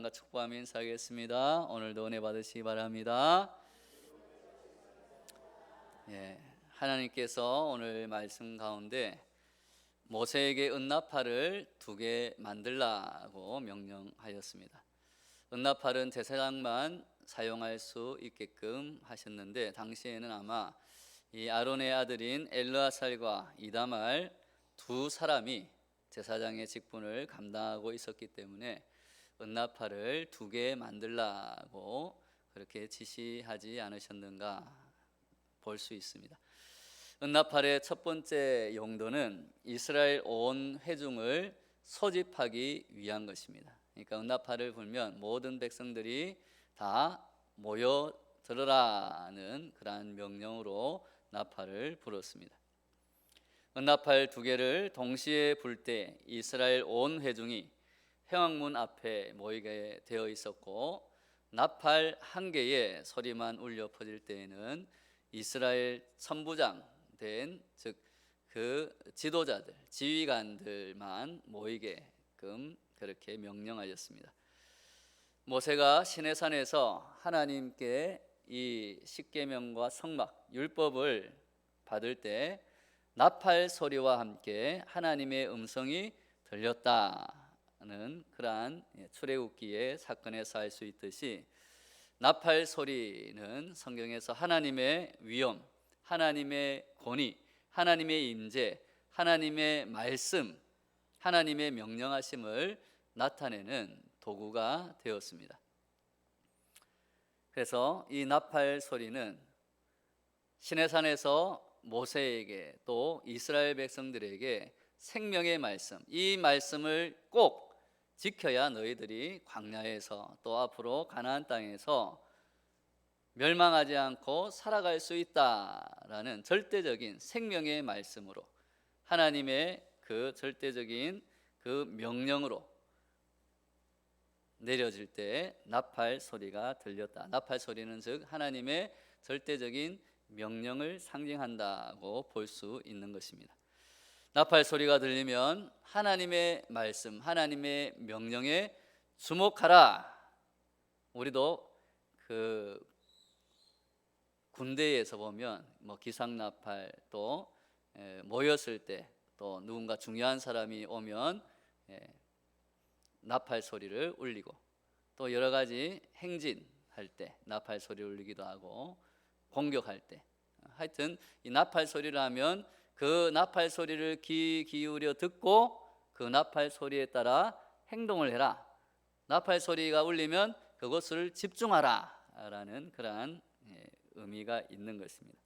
사랑과 축복하며 인사하겠습니다. 오늘도 은혜 받으시기 바랍니다. 하나님께서 오늘 말씀 가운데 모세에게 은나팔을 2개 만들라고 명령하였습니다. 은나팔은 제사장만 사용할 수 있게끔 하셨는데, 당시에는 아마 이 아론의 아들인 엘르아살과 이다말 2사람이 제사장의 직분을 감당하고 있었기 때문에 은나팔을 2개 만들라고 그렇게 지시하지 않으셨는가 볼 수 있습니다. 은나팔의 첫 번째 용도는 이스라엘 온 회중을 소집하기 위한 것입니다. 그러니까 은나팔을 불면 모든 백성들이 다 모여 들으라는 그러한 명령으로 나팔을 불었습니다. 은나팔 2개를 동시에 불 때 이스라엘 온 회중이 회막문 앞에 모이게 되어 있었고, 나팔 1개의 소리만 울려 퍼질 때에는 이스라엘 천부장 된, 즉 그 지도자들, 지휘관들만 모이게끔 그렇게 명령하였습니다. 모세가 시내산에서 하나님께 이 십계명과 성막, 율법을 받을 때 나팔 소리와 함께 하나님의 음성이 들렸다는 그러한 출애굽기의 사건에서 알 수 있듯이, 나팔 소리는 성경에서 하나님의 위엄, 하나님의 권위, 하나님의 임재, 하나님의 말씀, 하나님의 명령하심을 나타내는 도구가 되었습니다. 그래서 이 나팔 소리는 시내산에서 모세에게 또 이스라엘 백성들에게 생명의 말씀, 이 말씀을 꼭 지켜야 너희들이 광야에서 또 앞으로 가나안 땅에서 멸망하지 않고 살아갈 수 있다라는 절대적인 생명의 말씀으로, 하나님의 그 절대적인 그 명령으로 내려질 때 나팔 소리가 들렸다. 나팔 소리는 즉 하나님의 절대적인 명령을 상징한다고 볼 수 있는 것입니다. 나팔 소리가 들리면 하나님의 말씀, 하나님의 명령에 주목하라. 우리도 그 군대에서 보면 기상나팔, 또 모였을 때, 또 누군가 중요한 사람이 오면 나팔 소리를 울리고, 또 여러 가지 행진할 때 나팔 소리를 울리기도 하고, 공격할 때, 하여튼 이 나팔 소리를 하면 그 나팔 소리를 귀 기울여 듣고 그 나팔 소리에 따라 행동을 해라. 나팔 소리가 울리면 그것을 집중하라 라는 그러한 의미가 있는 것입니다.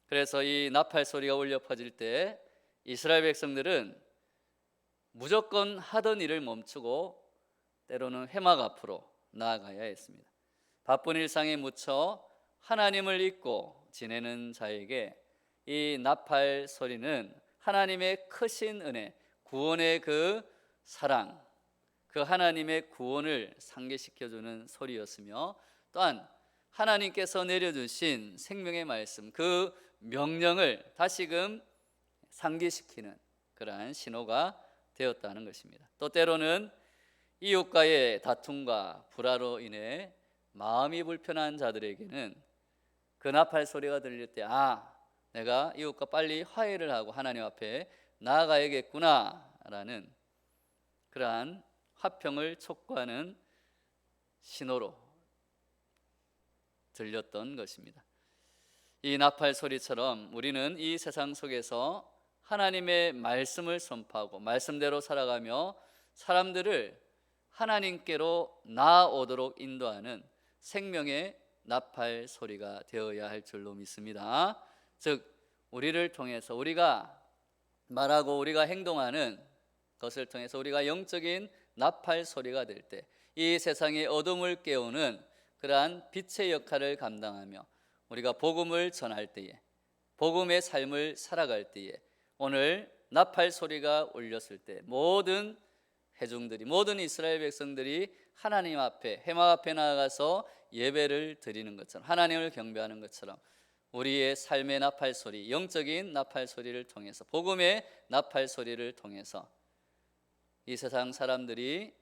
그래서 이 나팔 소리가 울려 퍼질 때 이스라엘 백성들은 무조건 하던 일을 멈추고 때로는 회막 앞으로 나아가야 했습니다. 바쁜 일상에 묻혀 하나님을 잊고 지내는 자에게 이 나팔 소리는 하나님의 크신 은혜, 구원의 그 사랑, 그 하나님의 구원을 상기시켜주는 소리였으며, 또한 하나님께서 내려주신 생명의 말씀, 그 명령을 다시금 상기시키는 그러한 신호가 되었다는 것입니다. 또 때로는 이웃과의 다툼과 불화로 인해 마음이 불편한 자들에게는 그 나팔 소리가 들릴 때, 내가 이웃과 빨리 화해를 하고 하나님 앞에 나아가야겠구나 라는 그러한 화평을 촉구하는 신호로 들렸던 것입니다. 이 나팔 소리처럼 우리는 이 세상 속에서 하나님의 말씀을 선포하고 말씀대로 살아가며 사람들을 하나님께로 나아오도록 인도하는 생명의 나팔 소리가 되어야 할 줄로 믿습니다. 즉 우리를 통해서, 우리가 말하고 우리가 행동하는 것을 통해서 우리가 영적인 나팔 소리가 될 때 이 세상의 어둠을 깨우는 그러한 빛의 역할을 감당하며 우리가 복음을 전할 때에, 복음의 삶을 살아갈 때에, 오늘 나팔 소리가 울렸을 때 모든 회중들이, 모든 이스라엘 백성들이 하나님 앞에, 회막 앞에 나아가서 예배를 드리는 것처럼, 하나님을 경배하는 것처럼 우리의 삶의 나팔 소리, 영적인 나팔 소리를 통해서, 복음의 나팔 소리를 통해서 이 세상 사람들이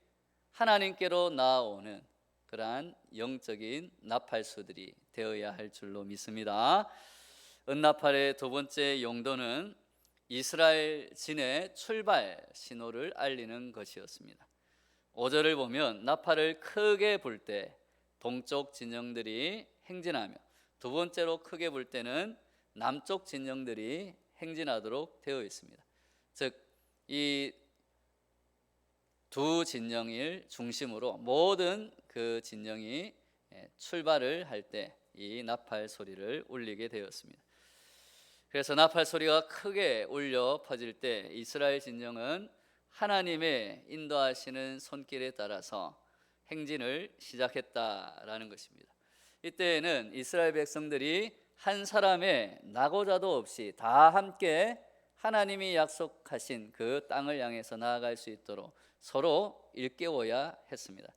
하나님께로 나아오는 그러한 영적인 나팔수들이 되어야 할 줄로 믿습니다. 은나팔의 두 번째 용도는 이스라엘 진의 출발 신호를 알리는 것이었습니다. 5절을 보면 나팔을 크게 불 때 동쪽 진영들이 행진하며, 두 번째로 크게 불 때는 남쪽 진영들이 행진하도록 되어 있습니다. 즉, 이 두 진영을 중심으로 모든 그 진영이 출발을 할 때 이 나팔 소리를 울리게 되었습니다. 그래서 나팔 소리가 크게 울려 퍼질 때 이스라엘 진영은 하나님의 인도하시는 손길에 따라서 행진을 시작했다라는 것입니다. 이때에는 이스라엘 백성들이 한 사람의 나고자도 없이 다 함께 하나님이 약속하신 그 땅을 향해서 나아갈 수 있도록 서로 일깨워야 했습니다.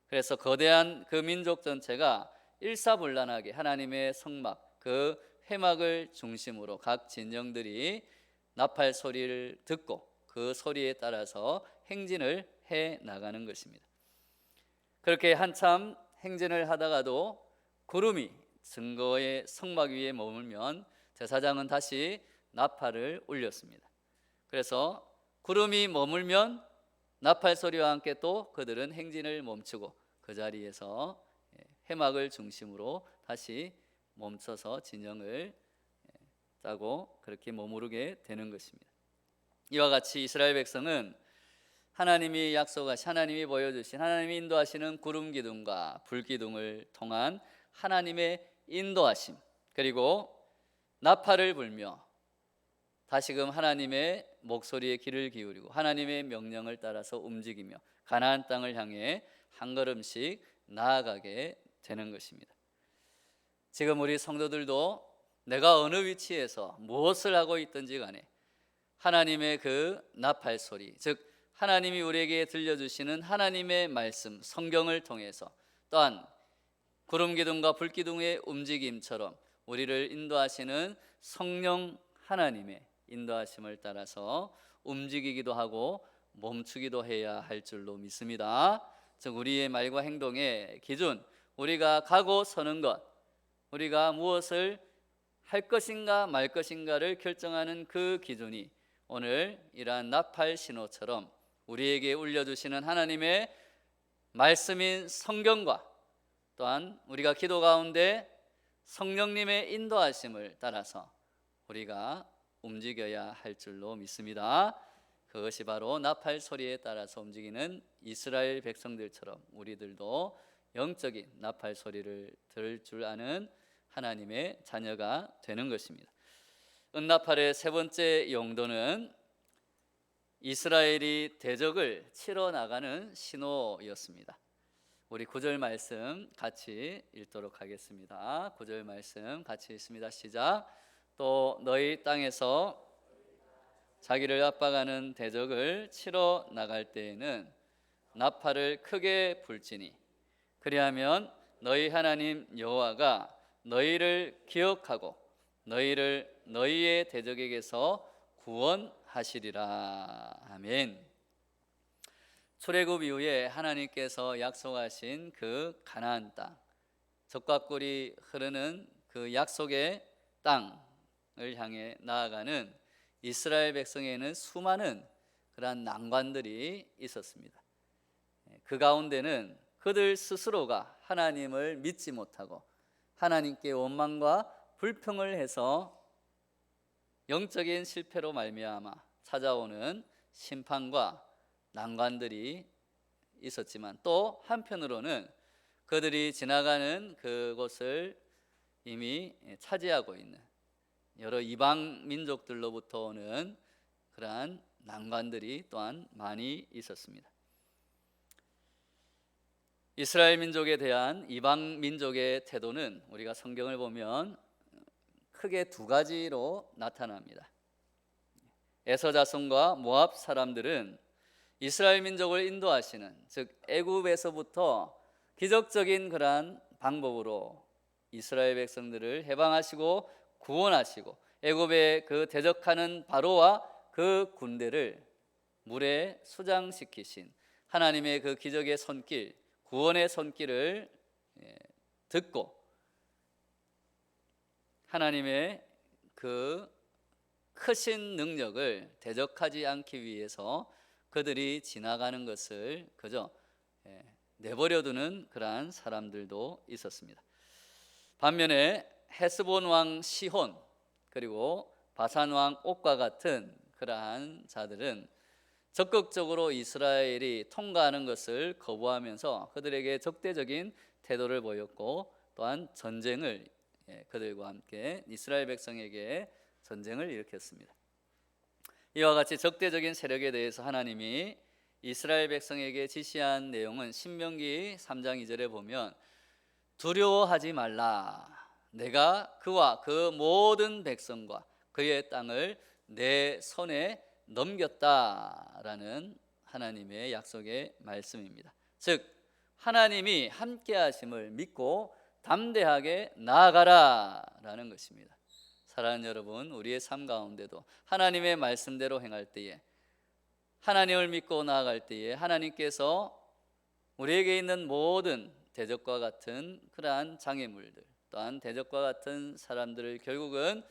그래서 거대한 그 민족 전체가 일사불란하게 하나님의 성막, 그 회막을 중심으로 각 진영들이 나팔 소리를 듣고 그 소리에 따라서 행진을 해 나가는 것입니다. 그렇게 한참 행진을 하다가도 구름이 증거의 성막 위에 머물면 제사장은 다시 나팔을 울렸습니다. 그래서 구름이 머물면 나팔 소리와 함께 또 그들은 행진을 멈추고 그 자리에서 회막을 중심으로 다시 멈춰서 진영을 짜고 그렇게 머무르게 되는 것입니다. 이와 같이 이스라엘 백성은 하나님이 약속하신, 하나님이 보여주신, 하나님이 인도하시는 구름 기둥과 불 기둥을 통한 하나님의 인도하심, 그리고 나팔을 불며 다시금 하나님의 목소리에 귀를 기울이고 하나님의 명령을 따라서 움직이며 가나안 땅을 향해 한 걸음씩 나아가게 되는 것입니다. 지금 우리 성도들도 내가 어느 위치에서 무엇을 하고 있든지 간에 하나님의 그 나팔 소리, 즉 하나님이 우리에게 들려주시는 하나님의 말씀, 성경을 통해서 또한 구름 기둥과 불 기둥의 움직임처럼 우리를 인도하시는 성령 하나님의 인도하심을 따라서 움직이기도 하고 멈추기도 해야 할 줄로 믿습니다. 즉 우리의 말과 행동의 기준, 우리가 가고 서는 것, 우리가 무엇을 할 것인가 말 것인가를 결정하는 그 기준이 오늘 이러한 나팔 신호처럼 우리에게 울려주시는 하나님의 말씀인 성경과 또한 우리가 기도 가운데 성령님의 인도하심을 따라서 우리가 움직여야 할 줄로 믿습니다. 그것이 바로 나팔 소리에 따라서 움직이는 이스라엘 백성들처럼 우리들도 영적인 나팔 소리를 들을 줄 아는 하나님의 자녀가 되는 것입니다. 은나팔의 세 번째 용도는 이스라엘이 대적을 치러 나가는 신호였습니다. 우리 9절 말씀 같이 읽도록 하겠습니다. 9절 말씀 같이 읽습니다. 시작. 또 너희 땅에서 자기를 압박하는 대적을 치러 나갈 때에는 나팔을 크게 불지니 그리하면 너희 하나님 여호와가 너희를 기억하고 너희를 너희의 대적에게서 구원하시리라. 아멘. 출애굽 이후에 하나님께서 약속하신 그 가나안 땅, 젖과 꿀이 흐르는 그 약속의 땅을 향해 나아가는 이스라엘 백성에는 수많은 그러한 난관들이 있었습니다. 그 가운데는 그들 스스로가 하나님을 믿지 못하고 하나님께 원망과 불평을 해서 영적인 실패로 말미암아 찾아오는 심판과 난관들이 있었지만 또 한편으로는 그들이 지나가는 그곳을 이미 차지하고 있는 여러 이방 민족들로부터 오는 그러한 난관들이 또한 많이 있었습니다. 이스라엘 민족에 대한 이방 민족의 태도는 우리가 성경을 보면 크게 두 가지로 나타납니다. 에서 자손과 모압 사람들은 이스라엘 민족을 인도하시는, 즉 애굽에서부터 기적적인 그러한 방법으로 이스라엘 백성들을 해방하시고 구원하시고 애굽에 그 대적하는 바로와 그 군대를 물에 수장시키신 하나님의 그 기적의 손길, 구원의 손길을 듣고 하나님의 그 크신 능력을 대적하지 않기 위해서 그들이 지나가는 것을 그저 내버려두는 그러한 사람들도 있었습니다. 반면에 헤스본 왕 시혼 그리고 바산 왕 옥과 같은 그러한 자들은 적극적으로 이스라엘이 통과하는 것을 거부하면서 그들에게 적대적인 태도를 보였고, 또한 전쟁을 그들과 함께 이스라엘 백성에게 전쟁을 일으켰습니다. 이와 같이 적대적인 세력에 대해서 하나님이 이스라엘 백성에게 지시한 내용은 신명기 3장 2절에 보면 두려워하지 말라, 내가 그와 그 모든 백성과 그의 땅을 내 손에 넘겼다라는 하나님의 약속의 말씀입니다. 즉 하나님이 함께 하심을 믿고 담대하게 나아가라라는 것입니다. 사랑하는 여러분, 우리의 삶 가운데도 하나님의 말씀대로 행할 때에, 하나님을 믿고 나아갈 때에 하나님께서 우리에게 있는 모든 대적과 같은 그러한 장애물들, 또한 대적과 같은 사람들을 결국은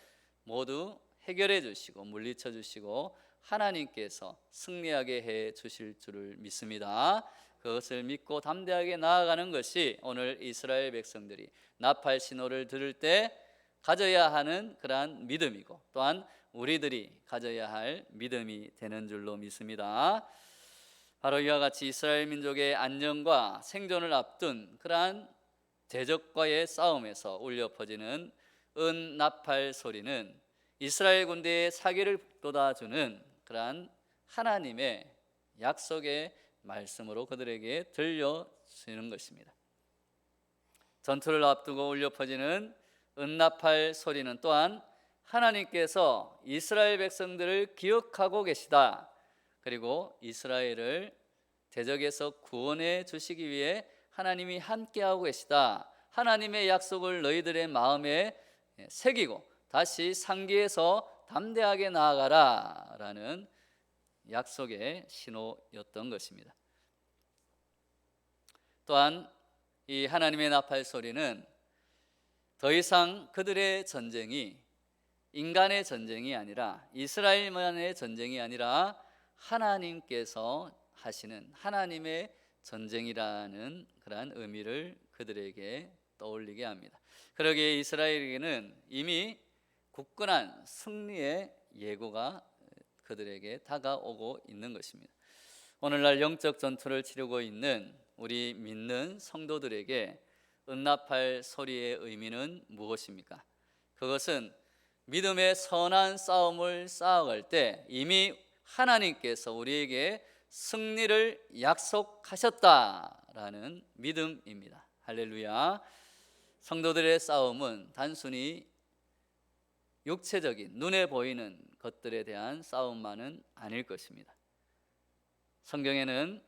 모두 해결해 주시고 물리쳐 주시고 하나님께서 승리하게 해 주실 줄을 믿습니다. 그것을 믿고 담대하게 나아가는 것이 오늘 이스라엘 백성들이 나팔 신호를 들을 때 가져야 하는 그러한 믿음이고, 또한 우리들이 가져야 할 믿음이 되는 줄로 믿습니다. 바로 이와 같이 이스라엘 민족의 안정과 생존을 앞둔 그러한 대적과의 싸움에서 울려 퍼지는 은나팔 소리는 이스라엘 군대의 사기를 돋아주는 그러한 하나님의 약속의 말씀으로 그들에게 들려주는 것입니다. 전투를 앞두고 울려 퍼지는 은나팔 소리는 또한 하나님께서 이스라엘 백성들을 기억하고 계시다, 그리고 이스라엘을 대적에서 구원해 주시기 위해 하나님이 함께하고 계시다, 하나님의 약속을 너희들의 마음에 새기고 다시 상기해서 담대하게 나아가라 라는 약속의 신호였던 것입니다. 또한 이 하나님의 나팔 소리는 더 이상 그들의 전쟁이 인간의 전쟁이 아니라, 이스라엘만의 전쟁이 아니라 하나님께서 하시는 하나님의 전쟁이라는 그러한 의미를 그들에게 떠올리게 합니다. 그러기에 이스라엘에게는 이미 굳건한 승리의 예고가 그들에게 다가오고 있는 것입니다. 오늘날 영적 전투를 치르고 있는 우리 믿는 성도들에게 은나팔 소리의 의미는 무엇입니까? 그것은 믿음의 선한 싸움을 쌓아갈 때 이미 하나님께서 우리에게 승리를 약속하셨다라는 믿음입니다. 할렐루야. 성도들의 싸움은 단순히 육체적인 눈에 보이는 것들에 대한 싸움만은 아닐 것입니다. 성경에는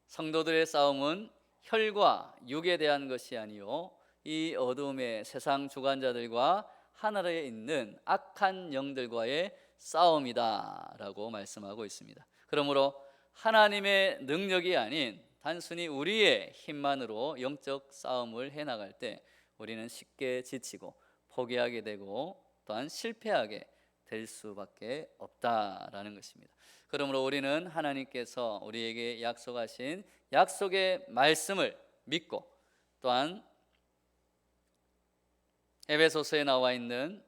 성도들의 싸움은 혈과 육에 대한 것이 아니요 이 어둠의 세상 주관자들과 하늘에 있는 악한 영들과의 싸움이다 라고 말씀하고 있습니다. 그러므로 하나님의 능력이 아닌 단순히 우리의 힘만으로 영적 싸움을 해나갈 때 우리는 쉽게 지치고 포기하게 되고 또한 실패하게 될 수밖에 없다라는 것입니다. 그러므로 우리는 하나님께서 우리에게 약속하신 약속의 말씀을 믿고, 또한 에베소서에 나와 있는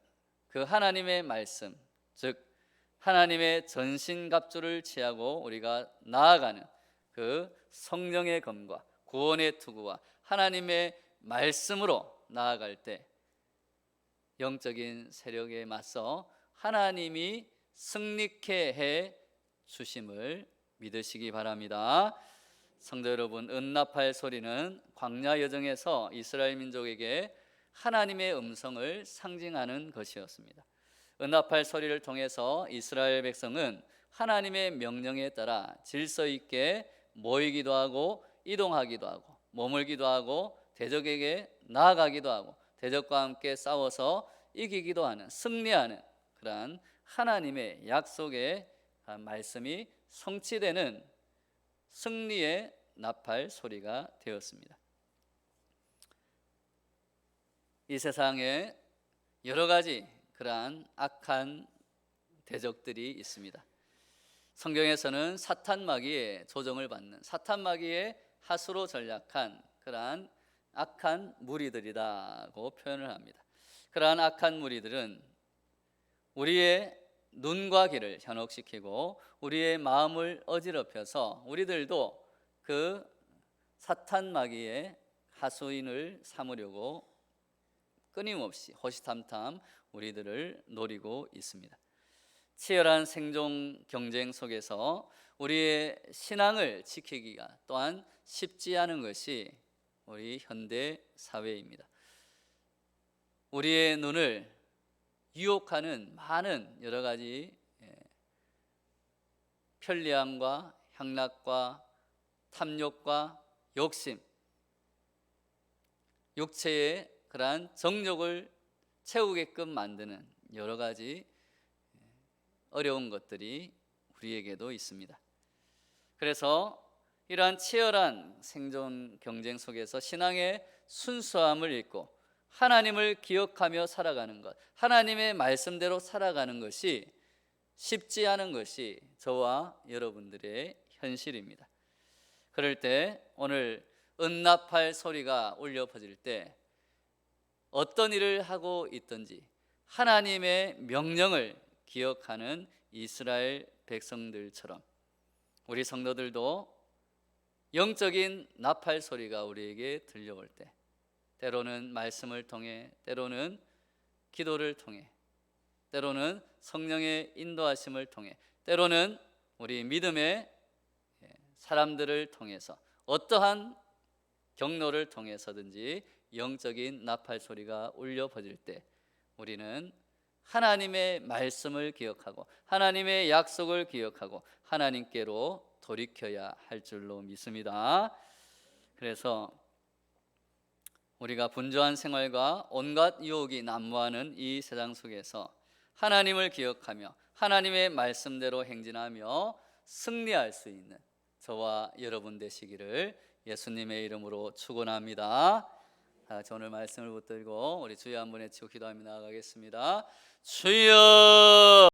그 하나님의 말씀, 즉 하나님의 전신갑주를 취하고 우리가 나아가는 그 성령의 검과 구원의 투구와 하나님의 말씀으로 나아갈 때 영적인 세력에 맞서 하나님이 승리케 해 주심을 믿으시기 바랍니다. 성도 여러분, 은나팔 소리는 광야 여정에서 이스라엘 민족에게 하나님의 음성을 상징하는 것이었습니다. 은나팔 소리를 통해서 이스라엘 백성은 하나님의 명령에 따라 질서 있게 모이기도 하고 이동하기도 하고 머물기도 하고 대적에게 나아가기도 하고 대적과 함께 싸워서 이기기도 하는, 승리하는 그러한 하나님의 약속의 말씀이 성취되는 승리의 나팔 소리가 되었습니다. 이 세상에 여러 가지 그러한 악한 대적들이 있습니다. 성경에서는 사탄 마귀의 조종을 받는, 사탄 마귀의 하수로 전략한 그러한 악한 무리들이라고 표현을 합니다. 그러한 악한 무리들은 우리의 눈과 귀를 현혹시키고 우리의 마음을 어지럽혀서 우리들도 그 사탄 마귀의 하수인을 삼으려고 끊임없이 호시탐탐 우리들을 노리고 있습니다. 치열한 생존 경쟁 속에서 우리의 신앙을 지키기가 또한 쉽지 않은 것이 우리 현대 사회입니다. 우리의 눈을 유혹하는 많은 여러 가지 편리함과 향락과 탐욕과 욕심, 육체의 그러한 정욕을 채우게끔 만드는 여러 가지 어려운 것들이 우리에게도 있습니다. 그래서 이러한 치열한 생존 경쟁 속에서 신앙의 순수함을 잃고 하나님을 기억하며 살아가는 것, 하나님의 말씀대로 살아가는 것이 쉽지 않은 것이 저와 여러분들의 현실입니다. 그럴 때 오늘 은나팔 소리가 울려 퍼질 때 어떤 일을 하고 있든지 하나님의 명령을 기억하는 이스라엘 백성들처럼 우리 성도들도 영적인 나팔 소리가 우리에게 들려올 때, 때로는 말씀을 통해, 때로는 기도를 통해, 때로는 성령의 인도하심을 통해, 때로는 우리 믿음의 사람들을 통해서 어떠한 경로를 통해서든지 영적인 나팔 소리가 울려 퍼질 때 우리는 하나님의 말씀을 기억하고 하나님의 약속을 기억하고 하나님께로 돌이켜야 할 줄로 믿습니다. 그래서 우리가 분주한 생활과 온갖 유혹이 난무하는 이 세상 속에서 하나님을 기억하며 하나님의 말씀대로 행진하며 승리할 수 있는 저와 여러분 되시기를 예수님의 이름으로 축원합니다. 다 같이 오늘 말씀을 붙들고 우리 주여 한번 외치고 기도하며 나아가겠습니다. 주여